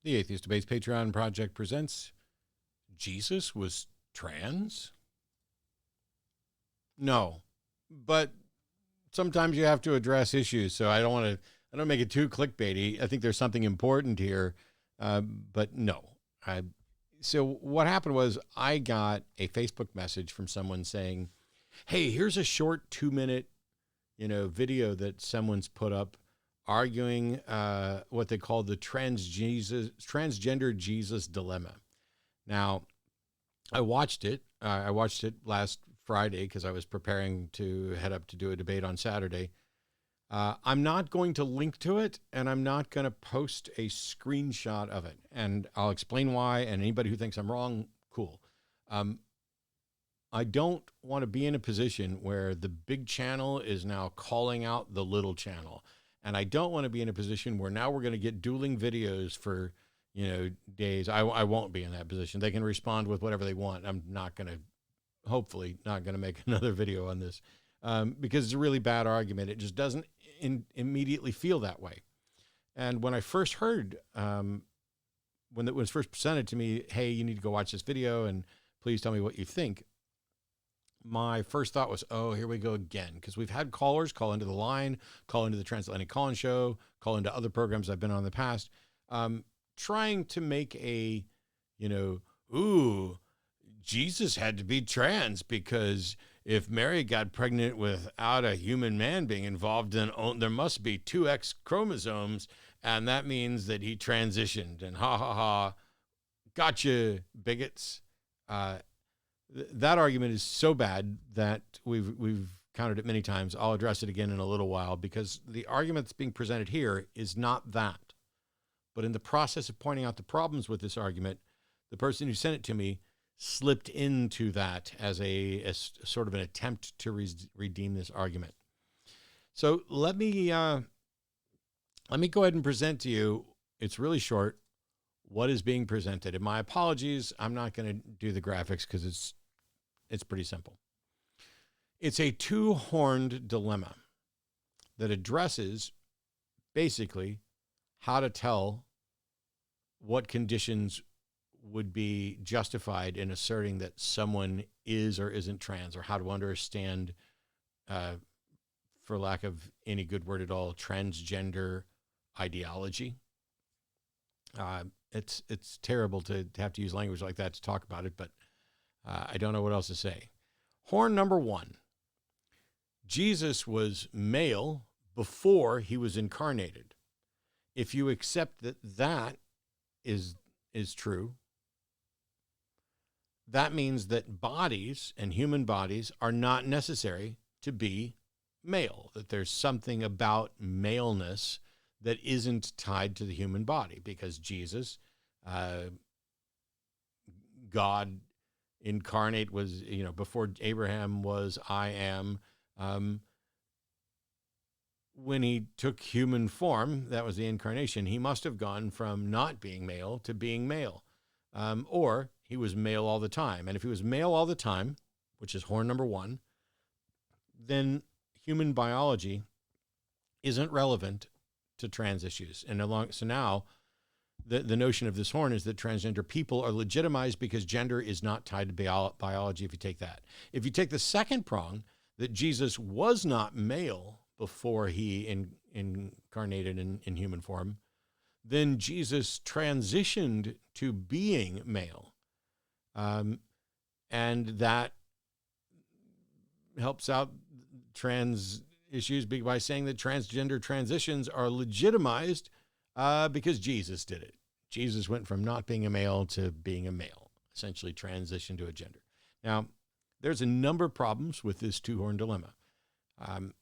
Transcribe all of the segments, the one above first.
The Atheist Debates Patreon project presents Jesus was trans? No, but sometimes you have to address issues, so I don't make it too clickbaity. I think there's something important here, but no. So what happened was I got a Facebook message from someone saying, hey, here's a short 2-minute, video that someone's put up arguing what they call the transgender Jesus dilemma. Now, I watched it. I watched it last Friday because I was preparing to head up to do a debate on Saturday. I'm not going to link to it, and I'm not going to post a screenshot of it. And I'll explain why, and anybody who thinks I'm wrong, cool. I don't want to be in a position where the big channel is now calling out the little channel. And I don't want to be in a position where now we're going to get dueling videos for, days. I won't be in that position. They can respond with whatever they want. I'm not going to, hopefully not going to make another video on this because it's a really bad argument. It just doesn't immediately feel that way. And when I first heard, when it was first presented to me, hey, you need to go watch this video and please tell me what you think. My first thought was, oh, here we go again. Because we've had callers call into the line, call into the Transatlantic Call-In Show, call into other programs I've been on in the past, trying to make a, ooh, Jesus had to be trans because if Mary got pregnant without a human man being involved, then there must be 2 X chromosomes, and that means that he transitioned. And ha, ha, ha, gotcha, bigots. That argument is so bad that we've countered it many times. I'll address it again in a little while because the argument that's being presented here is not that. But in the process of pointing out the problems with this argument, the person who sent it to me slipped into that as a sort of an attempt to redeem this argument. So let me go ahead and present to you. It's really short. What is being presented? And my apologies, I'm not going to do the graphics because it's pretty simple. It's a 2-horned dilemma that addresses basically how to tell what conditions would be justified in asserting that someone is or isn't trans, or how to understand, for lack of any good word at all, transgender ideology. It's terrible to have to use language like that to talk about it, but I don't know what else to say. Horn number 1. Jesus was male before he was incarnated. If you accept that that is true, that means that bodies and human bodies are not necessary to be male, that there's something about maleness that isn't tied to the human body because Jesus, God incarnate was, before Abraham was, I am. When he took human form, that was the incarnation, he must have gone from not being male to being male. Or he was male all the time. And if he was male all the time, which is horn number 1, then human biology isn't relevant to trans issues. So now the notion of this horn is that transgender people are legitimized because gender is not tied to biology if you take that. If you take the second prong, that Jesus was not male before he incarnated in human form, then Jesus transitioned to being male. And that helps out trans issues by saying that transgender transitions are legitimized because Jesus did it. Jesus went from not being a male to being a male, essentially transitioned to a gender. Now, there's a number of problems with this 2-horn dilemma.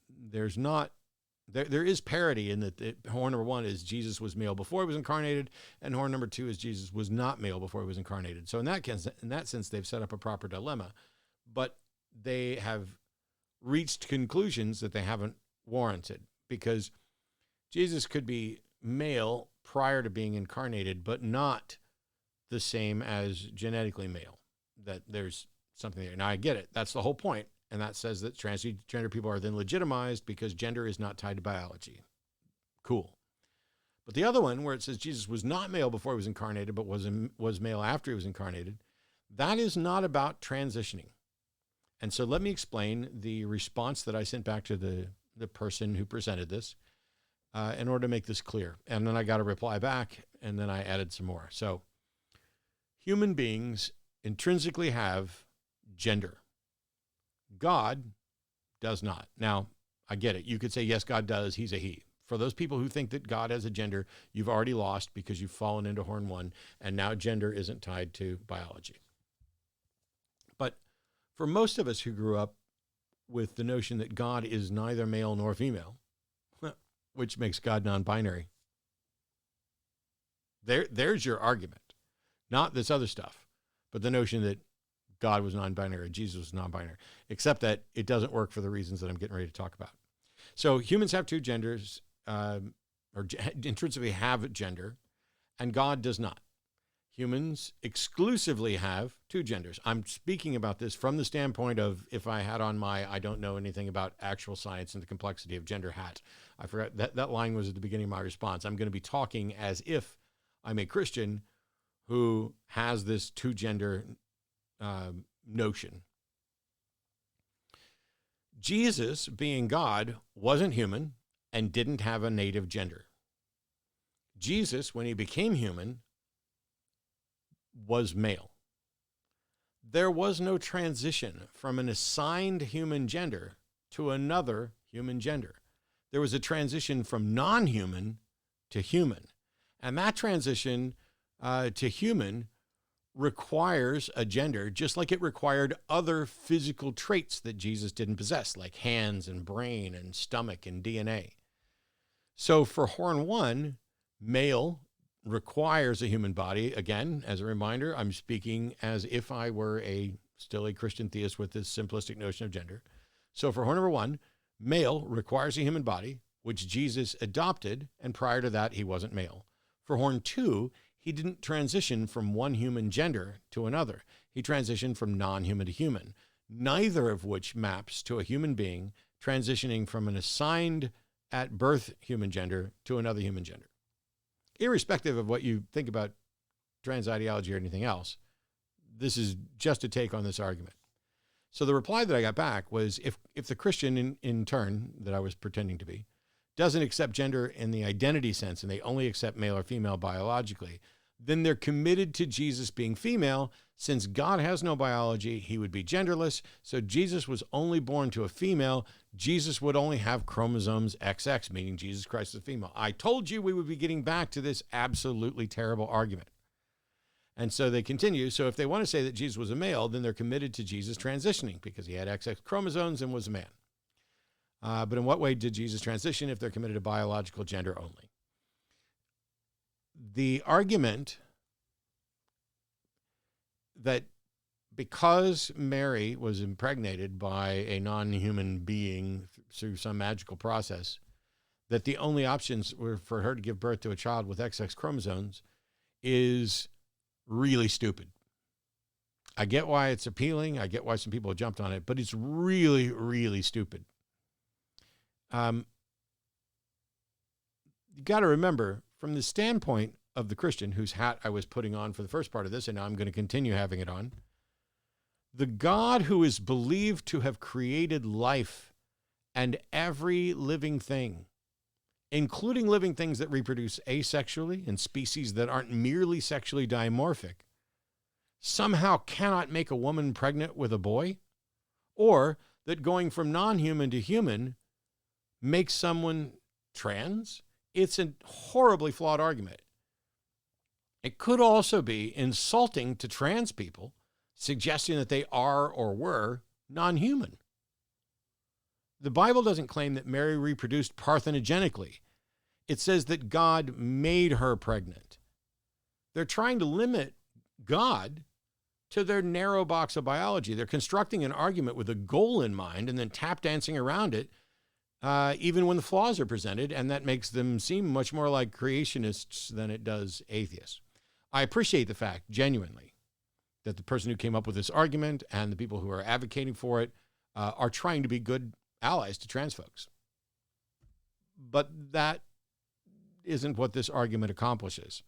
There is parity in that horn number 1 is Jesus was male before he was incarnated, and horn number 2 is Jesus was not male before he was incarnated. So in that sense, they've set up a proper dilemma, but they have reached conclusions that they haven't warranted, because Jesus could be male prior to being incarnated, but not the same as genetically male, that there's something there. Now I get it. That's the whole point. And that says that transgender people are then legitimized because gender is not tied to biology. Cool. But the other one, where it says Jesus was not male before he was incarnated, but was male after he was incarnated, that is not about transitioning. And so let me explain the response that I sent back to the person who presented this in order to make this clear. And then I got a reply back, and then I added some more. So human beings intrinsically have gender. God does not. Now, I get it. You could say, yes, God does. He's a he. For those people who think that God has a gender, you've already lost because you've fallen into horn one, and now gender isn't tied to biology. But for most of us who grew up with the notion that God is neither male nor female, which makes God non-binary, there's your argument. Not this other stuff, but the notion that God was non-binary, Jesus was non-binary, except that it doesn't work for the reasons that I'm getting ready to talk about. So humans have two genders, or intrinsically have gender, and God does not. Humans exclusively have two genders. I'm speaking about this from the standpoint of if I had on my I don't know anything about actual science and the complexity of gender hat. I forgot that line was at the beginning of my response. I'm going to be talking as if I'm a Christian who has this two gender notion. Jesus, being God, wasn't human and didn't have a native gender. Jesus, when he became human, was male. There was no transition from an assigned human gender to another human gender. There was a transition from non-human to human. And that transition to human requires a gender, just like it required other physical traits that Jesus didn't possess, like hands and brain and stomach and DNA. So for horn one, male requires a human body. Again, as a reminder, I'm speaking as if I were still a Christian theist with this simplistic notion of gender. So for horn number one, male requires a human body, which Jesus adopted, and prior to that, he wasn't male. For horn two, he didn't transition from one human gender to another. He transitioned from non-human to human, neither of which maps to a human being transitioning from an assigned at birth human gender to another human gender. Irrespective of what you think about trans ideology or anything else, this is just a take on this argument. So the reply that I got back was, if the Christian in turn, that I was pretending to be, doesn't accept gender in the identity sense and they only accept male or female biologically, then they're committed to Jesus being female. Since God has no biology, he would be genderless. So Jesus was only born to a female. Jesus would only have chromosomes XX, meaning Jesus Christ is a female. I told you we would be getting back to this absolutely terrible argument. And so they continue. So if they want to say that Jesus was a male, then they're committed to Jesus transitioning because he had XX chromosomes and was a man. But in what way did Jesus transition if they're committed to biological gender only? The argument that because Mary was impregnated by a non-human being through some magical process, that the only options were for her to give birth to a child with XX chromosomes is really stupid. I get why it's appealing. I get why some people have jumped on it, but it's really, really stupid. You got to remember, from the standpoint of the Christian whose hat I was putting on for the first part of this, and now I'm going to continue having it on, the God who is believed to have created life and every living thing, including living things that reproduce asexually and species that aren't merely sexually dimorphic, somehow cannot make a woman pregnant with a boy, or that going from non-human to human makes someone trans. It's a horribly flawed argument. It could also be insulting to trans people, suggesting that they are or were non-human. The Bible doesn't claim that Mary reproduced parthenogenically. It says that God made her pregnant. They're trying to limit God to their narrow box of biology. They're constructing an argument with a goal in mind and then tap dancing around it, even when the flaws are presented, and that makes them seem much more like creationists than it does atheists. I appreciate the fact, genuinely, that the person who came up with this argument and the people who are advocating for it are trying to be good allies to trans folks. But that isn't what this argument accomplishes.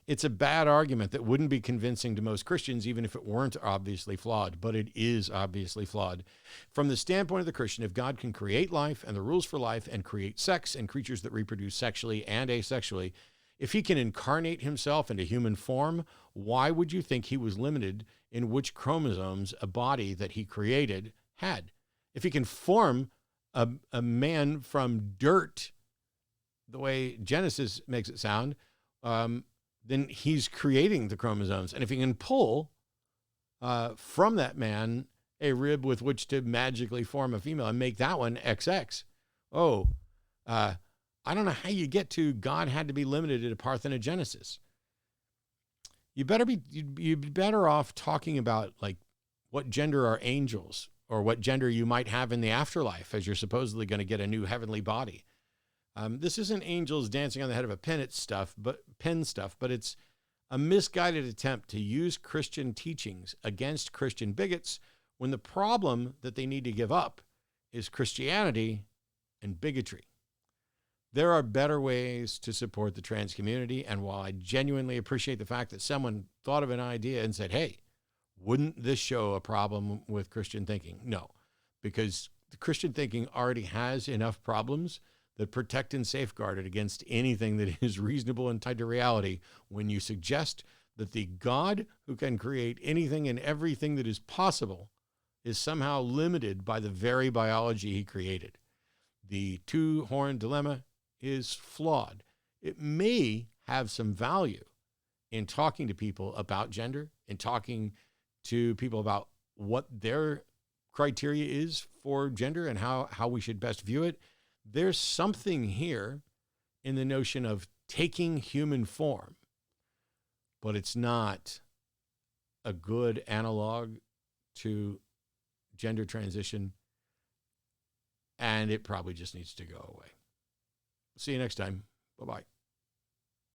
It's a bad argument that wouldn't be convincing to most Christians, even if it weren't obviously flawed, but it is obviously flawed. From the standpoint of the Christian, if God can create life and the rules for life and create sex and creatures that reproduce sexually and asexually, if he can incarnate himself into human form, why would you think he was limited in which chromosomes a body that he created had? If he can form a man from dirt, the way Genesis makes it sound, then he's creating the chromosomes. And if he can pull from that man a rib with which to magically form a female and make that one XX, I don't know how you get to God had to be limited to parthenogenesis. You'd be better off talking about like what gender are angels, or what gender you might have in the afterlife, as you're supposedly going to get a new heavenly body. This isn't angels dancing on the head of a pen stuff, but it's a misguided attempt to use Christian teachings against Christian bigots when the problem that they need to give up is Christianity and bigotry. There are better ways to support the trans community, and while I genuinely appreciate the fact that someone thought of an idea and said, hey, wouldn't this show a problem with Christian thinking? No, because the Christian thinking already has enough problems that protect and safeguard it against anything that is reasonable and tied to reality when you suggest that the God who can create anything and everything that is possible is somehow limited by the very biology he created. The two-horn dilemma is flawed. It may have some value in talking to people about gender, in talking to people about what their criteria is for gender and how we should best view it. There's something here in the notion of taking human form, but it's not a good analog to gender transition, and it probably just needs to go away. See you next time. Bye-bye.